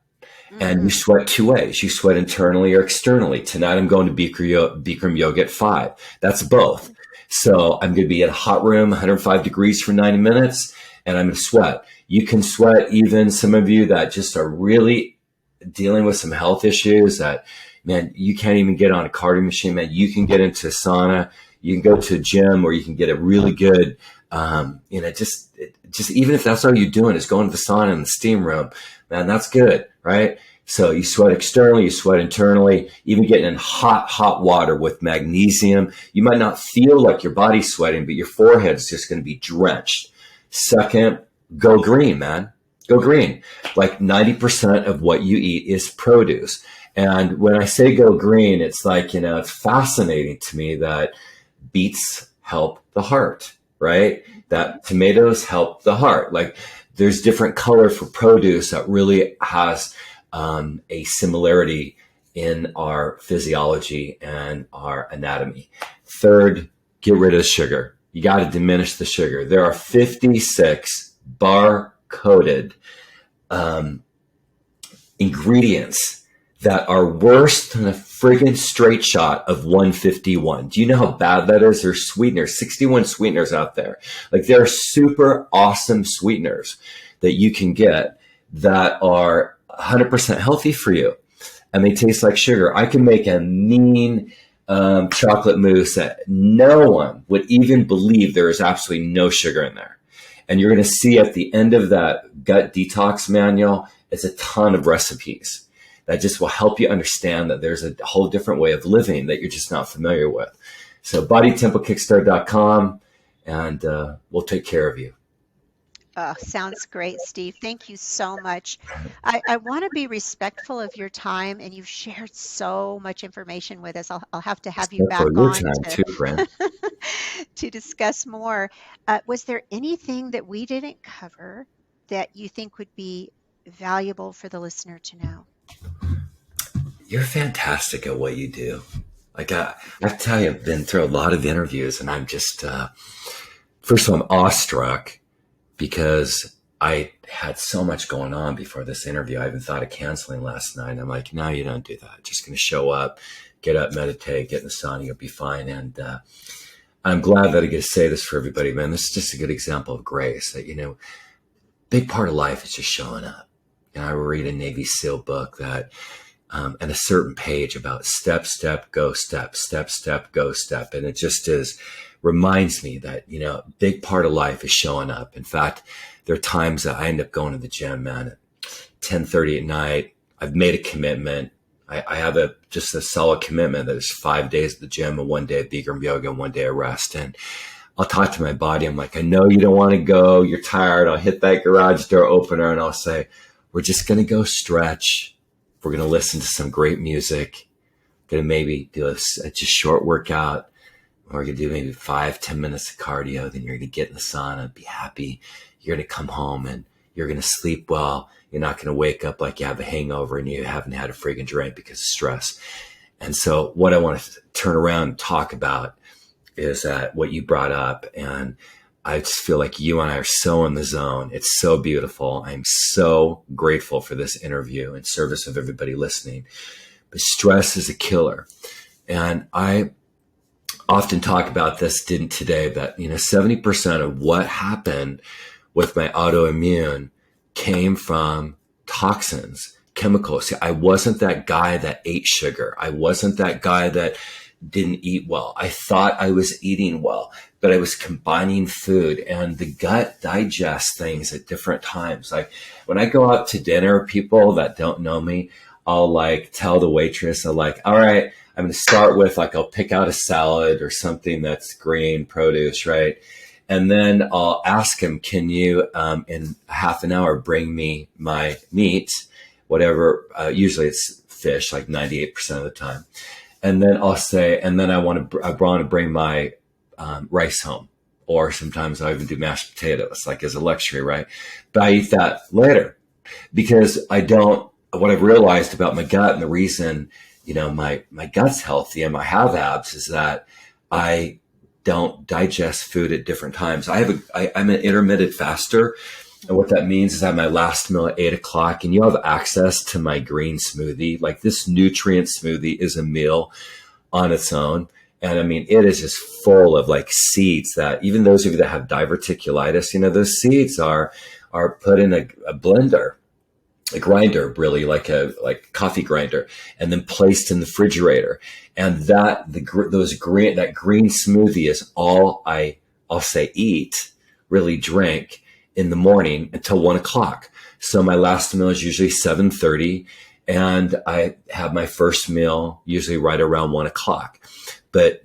S2: And you sweat two ways. You sweat internally or externally. Tonight, I'm going to Bikram yoga at 5. That's both. So I'm going to be in a hot room, 105 degrees for 90 minutes, and I'm going to sweat. You can sweat, even some of you that just are really dealing with some health issues that, man, you can't even get on a cardio machine, man. You can get into a sauna. You can go to a gym, or you can get a really good, just even if that's all you're doing is going to the sauna in the steam room, man, that's good, right? So you sweat externally, you sweat internally, even getting in hot water with magnesium. You might not feel like your body's sweating, but your forehead's just going to be drenched. Second, go green, man. Go green. Like 90% of what you eat is produce. And when I say go green, it's like, it's fascinating to me that beets help the heart, right? That tomatoes help the heart. Like there's different color for produce that really has a similarity in our physiology and our anatomy. Third, get rid of sugar. You got to diminish the sugar. There are 56 bar-coded ingredients that are worse than a friggin' straight shot of 151. Do you know how bad that is? There's sweeteners, 61 sweeteners out there. Like there are super awesome sweeteners that you can get that are 100% healthy for you. and they taste like sugar. I can make a mean chocolate mousse that no one would even believe there is absolutely no sugar in there. And you're going to see at the end of that gut detox manual, it's a ton of recipes that just will help you understand that there's a whole different way of living that you're just not familiar with. So bodytemplekickstart.com, and we'll take care of you.
S1: Sounds great, Steve. Thank you so much. I want to be respectful of your time, and you've shared so much information with us. I'll have to have you back
S2: For your
S1: on
S2: time too, friend.
S1: to discuss more. Was there anything that we didn't cover that you think would be valuable for the listener to know?
S2: You're fantastic at what you do. Like I tell you, I've been through a lot of interviews, and I'm just, first of all, I'm awestruck because I had so much going on before this interview. I even thought of canceling last night. I'm like, no, you don't do that. Just going to show up, get up, meditate, get in the sauna, you'll be fine. And I'm glad that I get to say this for everybody, man. This is just a good example of grace that, big part of life is just showing up. I read a Navy SEAL book that, and a certain page about step, go, step, go, step. And it just reminds me that, big part of life is showing up. In fact, there are times that I end up going to the gym, man, at 10:30 at night. I've made a commitment. I have just a solid commitment that there's 5 days at the gym and 1 day at Bikram yoga and 1 day of rest. And I'll talk to my body. I'm like, I know you don't want to go. You're tired. I'll hit that garage door opener and I'll say, we're just going to go stretch. We're going to listen to some great music. Going to maybe do a just short workout. We're going to do maybe 5-10 minutes of cardio. Then you're going to get in the sauna, be happy. You're going to come home and you're going to sleep well. You're not going to wake up like you have a hangover and you haven't had a friggin' drink because of stress. And so what I want to turn around and talk about is that what you brought up. And I just feel like you and I are so in the zone. It's so beautiful. I'm so grateful for this interview in service of everybody listening. But stress is a killer. And I often talk about this, didn't today, that 70% of what happened with my autoimmune came from toxins, chemicals. See, I wasn't that guy that ate sugar. I wasn't that guy that didn't eat well. I thought I was eating well, but I was combining food, and the gut digests things at different times. Like when I go out to dinner, people that don't know me, I'll tell the waitress, all right, I'm going to start with I'll pick out a salad or something that's green produce, right? And then I'll ask him, can you, in half an hour, bring me my meat, whatever, usually it's fish, 98% of the time. And then I'll say, and then I want to bring my rice home. Or sometimes I even do mashed potatoes, as a luxury, right? But I eat that later because what I've realized about my gut and the reason, my gut's healthy and I have abs is that I don't digest food at different times. I'm an intermittent faster. And what that means is I have my last meal at 8:00 and you have access to my green smoothie. This nutrient smoothie is a meal on its own. And I mean, it is just full of seeds that even those of you that have diverticulitis, those seeds are put in a blender, a grinder, really like coffee grinder, and then placed in the refrigerator. And that green smoothie is all I'll say eat, really drink in the morning until 1:00. So my last meal is usually 7:30, and I have my first meal usually right around 1:00. But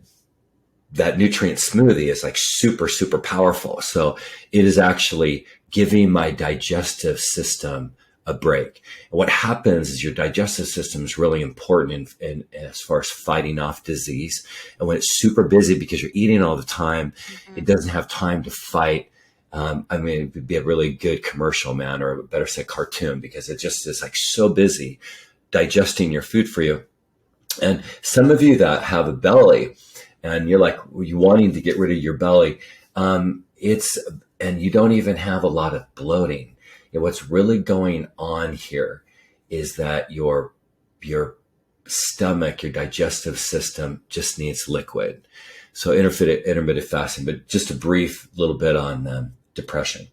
S2: that nutrient smoothie is super, super powerful. So it is actually giving my digestive system a break. And what happens is your digestive system is really important in as far as fighting off disease. And when it's super busy because you're eating all the time, it doesn't have time to fight. It would be a really good commercial, man, or better say cartoon, because it just is so busy digesting your food for you. And some of you that have a belly and you're you wanting to get rid of your belly, and you don't even have a lot of bloating. What's really going on here is that your stomach, your digestive system just needs liquid. So intermittent fasting, but just a brief little bit on depression.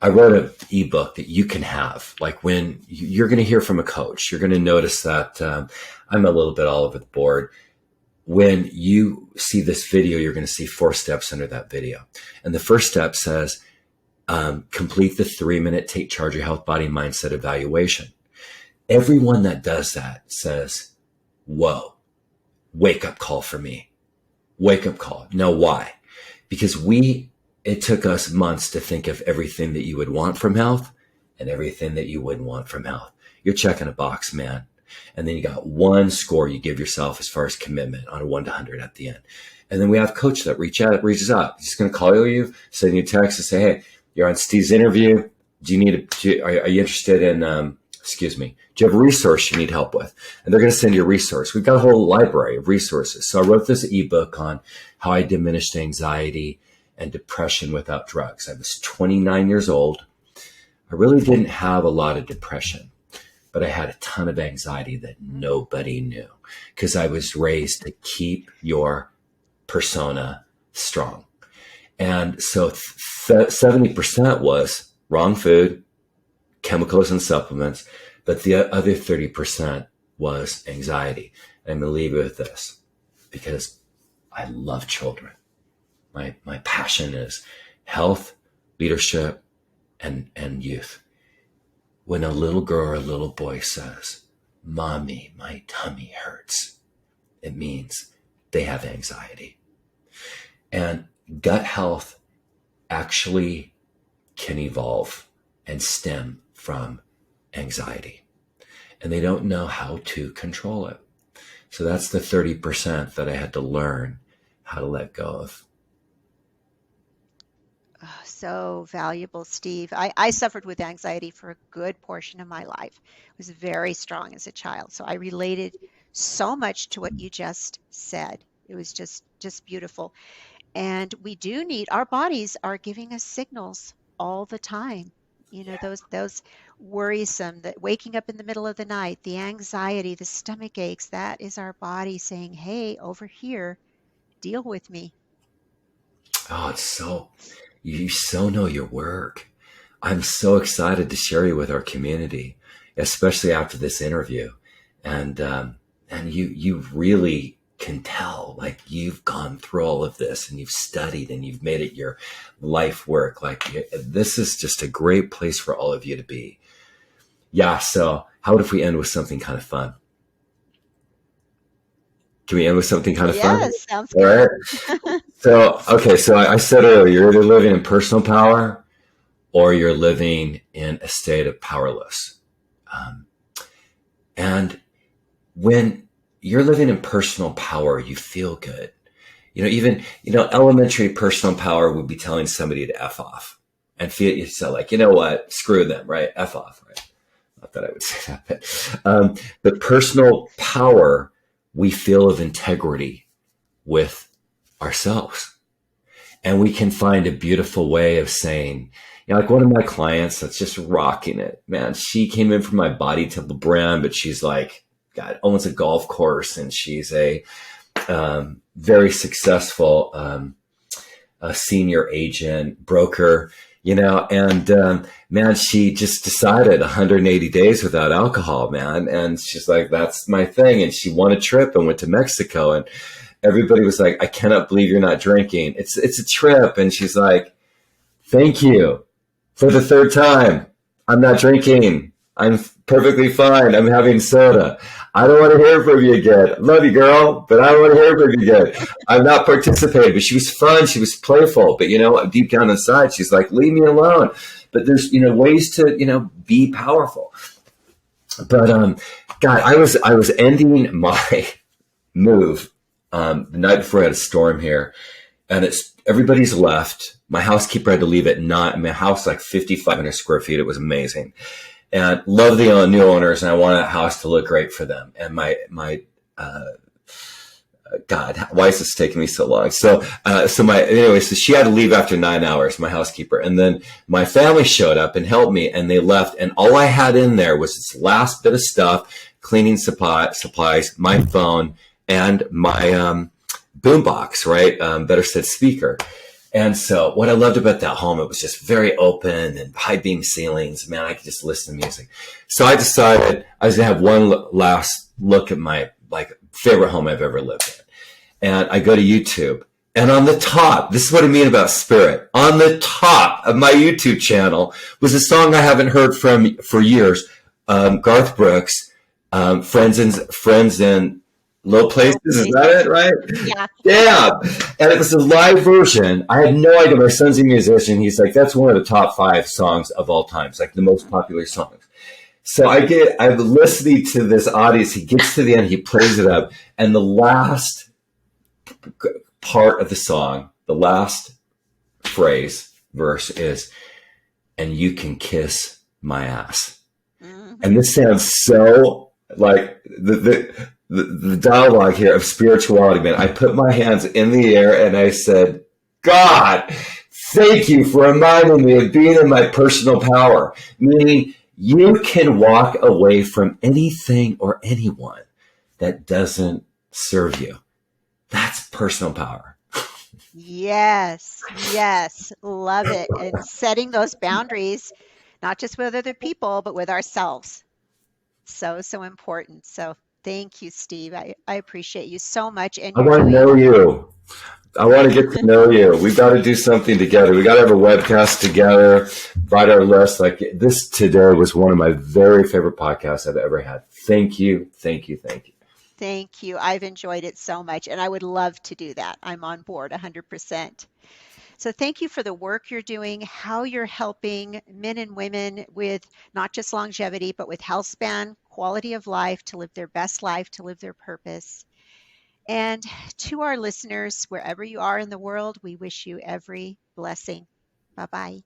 S2: I wrote an ebook that you can have. Like when you're going to hear from a coach, you're going to notice that I'm a little bit all over the board. When you see this video, you're going to see 4 steps under that video. And the first step says, complete the 3-minute take charge of your health, body, mindset evaluation. Everyone that does that says, whoa, wake up call for me. Wake up call. Now, why? Because it took us months to think of everything that you would want from health and everything that you wouldn't want from health. You're checking a box, man. And then you got 1 score you give yourself as far as commitment on a 1 to 100 at the end. And then we have a coach that reaches out. He's going to call you, send you a text and say, hey, you're on Steve's interview. Are you interested in, do you have a resource you need help with? And they're going to send you a resource. We've got a whole library of resources. So I wrote this ebook on how I diminished anxiety and depression without drugs. I was 29 years old. I really didn't have a lot of depression, but I had a ton of anxiety that nobody knew because I was raised to keep your persona strong. And so 70% was wrong food, chemicals and supplements, but the other 30% was anxiety. And I'm going to leave you with this because I love children. My passion is health, leadership, and youth. When a little girl or a little boy says, Mommy, my tummy hurts, it means they have anxiety. And gut health actually can evolve and stem from anxiety. And they don't know how to control it. So that's the 30% that I had to learn how to let go of.
S1: Oh, so valuable, Steve. I suffered with anxiety for a good portion of my life. I was very strong as a child. So I related so much to what you just said. It was just beautiful. And we do need, our bodies are giving us signals all the time. You know, those worrisome, that waking up in the middle of the night, the anxiety, the stomach aches, that is our body saying, hey, over here, deal with me.
S2: Oh, you so know your work. I'm so excited to share you with our community, especially after this interview. And you really can tell, like, you've gone through all of this and you've studied and you've made it your life work. Like, this is just a great place for all of you to be. Yeah. So how about if we end with something kind of fun? Can we end with something kind of fun?
S1: Yes, sounds
S2: All
S1: good.
S2: right. So I said earlier, you're either living in personal power or you're living in a state of powerless. And when you're living in personal power, you feel good. Elementary personal power would be telling somebody to F off and feel yourself like, you know what, screw them, right? F off, right? Not that I would say that, but personal power, we feel of integrity with ourselves. And we can find a beautiful way of saying, like one of my clients that's just rocking it, man. She came in from my Body Temple brand, but she's like, God, owns a golf course, and she's a very successful senior agent, broker, and man, she just decided 180 days without alcohol, man. And she's like, that's my thing. And she won a trip and went to Mexico, and everybody was like, I cannot believe you're not drinking. It's a trip. And she's like, thank you for the 3rd time. I'm not drinking. I'm perfectly fine. I'm having soda. I don't want to hear from you again. Love you, girl, but I don't want to hear from you again. I'm not participating. But she was fun. She was playful. But, deep down inside, she's like, leave me alone. But there's, ways to, be powerful. But, God, I was ending my move the night before I had a storm here. And everybody's left. My housekeeper had to leave at 9. My house, like 5,500 square feet. It was amazing. And love the new owners, and I want that house to look great for them. And my God, why is this taking me so long? So she had to leave after 9 hours, my housekeeper. And then my family showed up and helped me, and they left. And all I had in there was this last bit of stuff, cleaning supplies, my phone, and my boombox, right? Better said speaker. And so what I loved about that home, it was just very open and high beam ceilings. Man, I could just listen to music. So I decided I was going to have one last look at my like favorite home I've ever lived in. And I go to YouTube, and on the top, this is what I mean about spirit. On the top of my YouTube channel was a song I haven't heard from for years. Garth Brooks, Friends in Low Places. Is that it, right?
S1: Yeah.
S2: Yeah. And it was a live version. I had no idea. My son's a musician. He's like, that's one of the top 5 songs of all time. It's like the most popular songs. So I'm listening to this audience. He gets to the end, he plays it up, and the last part of the song, the last verse is, and you can kiss my ass. Mm-hmm. And this sounds so like the dialogue here of spirituality, man. I put my hands in the air and I said, God, thank you for reminding me of being in my personal power. Meaning you can walk away from anything or anyone that doesn't serve you. That's personal power.
S1: Yes, yes, love it. And setting those boundaries, not just with other people, but with ourselves. So, so important. So thank you, Steve. I appreciate you so much. And
S2: I want to know you. I want to get to know you. We've got to do something together. We got to have a webcast together, write our list. Like this today was one of my very favorite podcasts I've ever had. Thank you. Thank you. Thank you.
S1: Thank you. I've enjoyed it so much, and I would love to do that. I'm on board 100%. So thank you for the work you're doing, how you're helping men and women with not just longevity, but with health span, quality of life, to live their best life, to live their purpose. And to our listeners, wherever you are in the world, we wish you every blessing. Bye-bye.